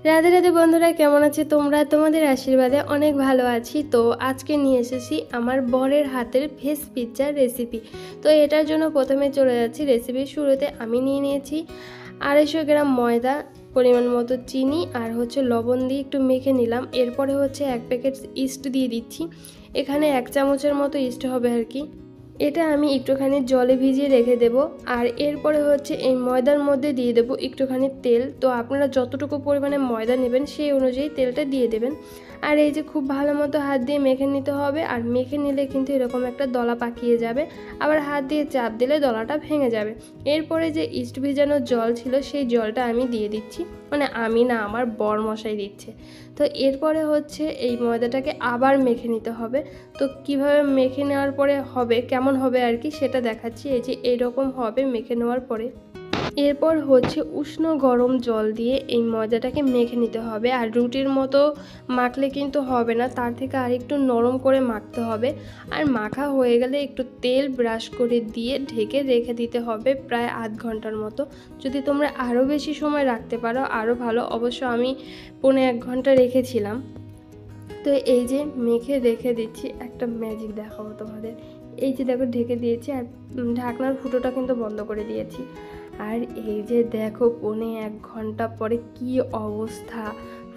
রাধে রাধে বন্ধুরা, কেমন আছে তোমরা? তোমাদের আশীর্বাদে অনেক ভালো আছি। তো আজকে নিয়ে এসেছি আমার বরের হাতের ভেজ পিৎজার রেসিপি। তো এটার জন্য প্রথমে চলে যাচ্ছি রেসিপির শুরুতে। আমি নিয়ে নিয়েছি 250 গ্রাম ময়দা, পরিমাণ মতো চিনি আর লবণ দিয়ে একটু মেখে নিলাম। এরপরে 1 প্যাকেট ইস্ট দিয়ে দিচ্ছি। এখানে 1 চামচের মতো ইস্ট হবে আর কি। এটা আমি একটুখানি জলে ভিজিয়ে রেখে দেব। আর এরপরে এই ময়দার মধ্যে দিয়ে দেব একটুখানি তেল। তো আপনারা যতটুকু পরিমাণে ময়দা নেবেন সেই অনুযায়ী তেলটা দিয়ে দেবেন। আর এই যে খুব ভালো মতো হাত দিয়ে মেখে নিতে হবে। আর মেখে নিলে কিন্তু এরকম একটা দলা পাকিয়ে যাবে, আবার হাত দিয়ে চাপ দিলে দলাটা ভেঙে যাবে। এরপরে যে ইস্ট ভিজানোর জল ছিল সেই জলটা আমি দিয়ে দিচ্ছি, মানে আমি না, আমার বর মশাই দিচ্ছে। তো এরপরে এই ময়দাটাকে আবার মেখে নিতে হবে। তো কিভাবে মেখে নেওয়ার পরে হবে, কেমন হবে আর কি, সেটা দেখাচ্ছি। এই যে এইরকম হবে মেখে নেওয়ার পরে। এরপর উষ্ণ গরম জল দিয়ে এই ময়দাটাকে মেখে নিতে হবে। আর রুটির মতো মাখলে কিন্তু হবে না, তার থেকে আর একটু নরম করে মাখতে হবে। আর মাখা হয়ে গেলে একটু তেল ব্রাশ করে দিয়ে ঢেকে রেখে দিতে হবে প্রায় আধ ঘন্টার মতো। যদি তোমরা আরও বেশি সময় রাখতে পারো আরও ভালো, অবশ্য আমি 1.5 ঘন্টা রেখেছিলাম। তো এই যে মেখে রেখে দিচ্ছি, একটা ম্যাজিক দেখাবো তোমাদের। এই যে দেখো, ঢেকে দিয়েছি আর ঢাকনার ফুটোটা কিন্তু বন্ধ করে দিয়েছি। আর এই যে দেখো 1.5 ঘন্টা পরে কি অবস্থা,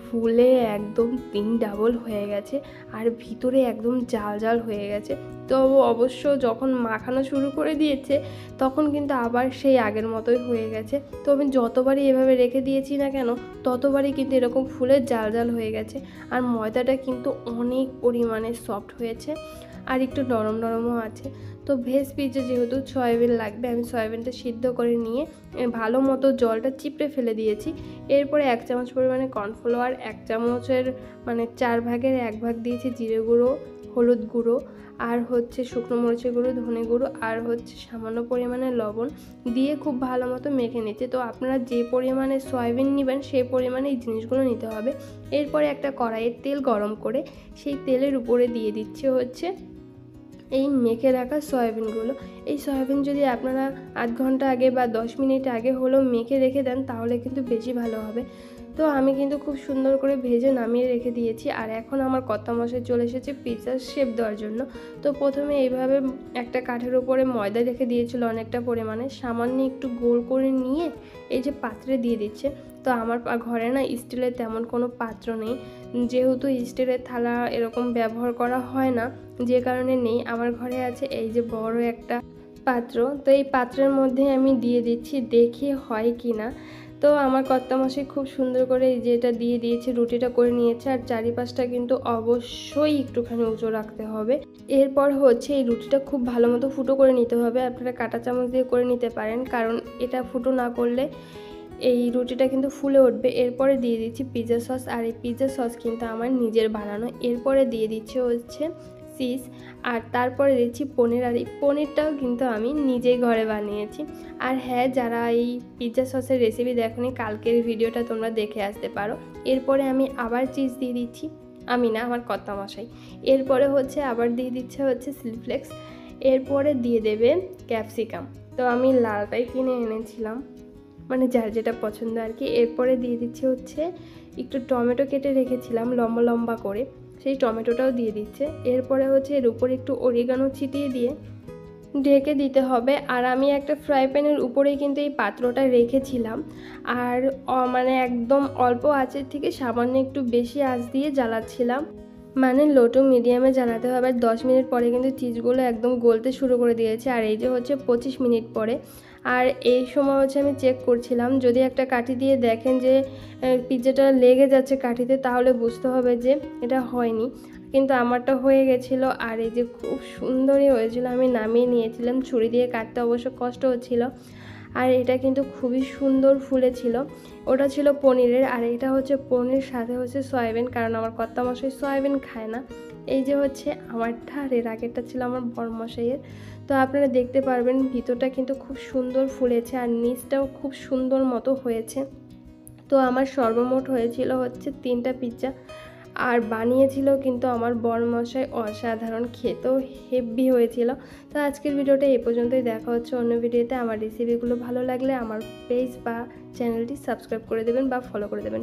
ফুলে একদম 3 ডাবল হয়ে গেছে আর ভিতরে একদম জাল জাল হয়ে গেছে। তো অবশ্য যখন মাখানো শুরু করে দিয়েছে তখন কিন্তু আবার সেই আগের মতোই হয়ে গেছে। তো আমি যতবারই এভাবে রেখে দিয়েছি না কেন ততবারই কিন্তু এরকম ফুলে জাল জাল হয়ে গেছে। আর ময়দাটা কিন্তু অনেক পরিমাণে সফট হয়েছে আর একটু নরম নরমও আছে। তো ভেজ পিৎজা যেহেতু সয়াবিন লাগবে, আমি সয়াবিনটা সিদ্ধ করে নিয়ে ভালো মতো জলটা চিপড়ে ফেলে দিয়েছি। এরপরে 1 চামচ পরিমাণে কর্নফ্লাওয়ার, 1 চামচের মানে 4 ভাগের 1 ভাগ দিয়েছি জিরে গুঁড়ো, হলুদ গুঁড়ো, আর শুকনো মরিচের গুঁড়ো, ধনে গুঁড়ো, আর সামান্য পরিমাণে লবণ দিয়ে খুব ভালো মতো মেখে নিচ্ছি। তো আপনারা যে পরিমাণে সয়াবিন নেবেন সেই পরিমাণে এই জিনিসগুলো নিতে হবে। এরপরে একটা কড়াইয়ে তেল গরম করে সেই তেলের উপরে দিয়ে দিচ্ছে এই মেখে রাখা সয়াবিনগুলো। এই সয়াবিন যদি আপনারা আধ ঘন্টা আগে বা 10 মিনিট আগে হলেও মেখে রেখে দেন তাহলে কিন্তু বেশি ভালো হবে। তো আমি কিন্তু খুব সুন্দর করে ভেজে নামিয়ে রেখে দিয়েছি। আর এখন আমার কর্তামশাই চলে এসেছে পিৎজার শেপ দেওয়ার জন্য। তো প্রথমে এইভাবে একটা কাঠের উপরে ময়দা রেখে দিয়েছিল অনেকটা পরিমাণে, সামান্য একটু গোল করে নিয়ে এই যে পাত্রে দিয়ে দিচ্ছে। তো আমার ঘরে না স্টিলের তেমন কোনো পাত্র নেই, যেহেতু স্টিলের থালা এরকম ব্যবহার করা হয় না, যে কারণে নেই। আমার ঘরে আছে এই যে বড় একটা পাত্র। তো এই পাত্রের মধ্যে আমি দিয়ে দিচ্ছি, দেখি হয় কি না। তো আমার কর্তামশাই খুব সুন্দর করে এই যে এটা দিয়ে দিয়েছে, রুটিটা করে নিয়েছে। আর চারিপাশটা কিন্তু অবশ্যই একটুখানি উঁচু রাখতে হবে। এরপর এই রুটিটা খুব ভালো মতো ফুটো করে নিতে হবে। আপনারা কাঁটা চামচ দিয়ে করে নিতে পারেন, কারণ এটা ফুটো না করলে এই রুটিটা কিন্তু ফুলে উঠবে। এরপরে দিয়ে দিচ্ছি পিৎজা সস, আর এই পিৎজা সস কিন্তু আমার নিজের বানানো। এরপরে দিয়ে দিচ্ছি চিজ, আর তারপরে দিচ্ছি পনির। আর এই পনিরটাও কিন্তু আমি নিজেই ঘরে বানিয়েছি। আর হ্যাঁ, যারা এই পিৎজা সসের রেসিপি দেখোনি, কালকের ভিডিওটা তোমরা দেখে আসতে পারো। এরপরে আমি আবার চিজ দিয়ে দিচ্ছি, আমি না, আমার কর্তামশাই। এরপরে আবার দিয়ে দিচ্ছে চিলি ফ্লেক্স। এরপরে দিয়ে দেবে ক্যাপসিকাম। তো আমি লালটাই কিনে এনেছিলাম, মানে যার যেটা পছন্দ আর কি। এরপরে দিয়ে দিচ্ছে একটু টমেটো কেটে রেখেছিলাম লম্বা লম্বা করে, সেই টমেটোটাও দিয়ে দিচ্ছে। এরপরে এর উপরে একটু অরিগানো ছিটিয়ে দিয়ে ঢেকে দিতে হবে। আর আমি একটা ফ্রাই প্যানের উপরেই কিন্তু এই পাত্রটা রেখেছিলাম, আর মানে একদম অল্প আঁচের থেকে সামান্য একটু বেশি আঁচ দিয়ে জ্বালাচ্ছিলাম, মানে লো টু মিডিয়ামে জ্বালাতে হবে। আর 10 মিনিট পরে কিন্তু চিজগুলো একদম গলতে শুরু করে দিয়েছে। আর এই যে 25 মিনিট পরে, আর এই সময় আমি চেক করছিলাম, যদি একটা কাঠি দিয়ে দেখেন যে পিৎজাটা লেগে যাচ্ছে কাঠিতে, তাহলে বুঝতে হবে যে এটা হয়নি। কিন্তু আমারটা হয়ে গেছিলো। আর এই যে খুব সুন্দরই হয়েছিল, আমি নামিয়ে নিয়েছিলাম। ছুরি দিয়ে কাটতে অবশ্য কষ্ট হচ্ছিল। আর এটা কিন্তু খুবই সুন্দর ফুলেছিল। ওটা ছিল পনিরের, আর এটা পনির সাথে সয়াবিন, কারণ আমার কর্তামশাই সয়াবিন খায় না। এই যে আমারটা, আর এর আগেরটা ছিল আমার বড়মশাইয়ের। তো আপনারা দেখতে পারবেন ভিতরটা কিন্তু খুব সুন্দর ফুলেছে আর নিচটাও খুব সুন্দর মতো হয়েছে। তো আমার সর্বমোট হয়েছিল 3টা পিৎজা, আর বানিয়েছিল কিন্তু আমার বড়মশাই। অসাধারণ, খেতেও হেভি হয়েছিল। তো আজকের ভিডিওটা এই পর্যন্তই, দেখা হচ্ছে অন্য ভিডিওতে। আমার রেসিপিগুলো ভালো লাগলে আমার পেজ বা চ্যানেলটি সাবস্ক্রাইব করে দেবেন বা ফলো করে দেবেন।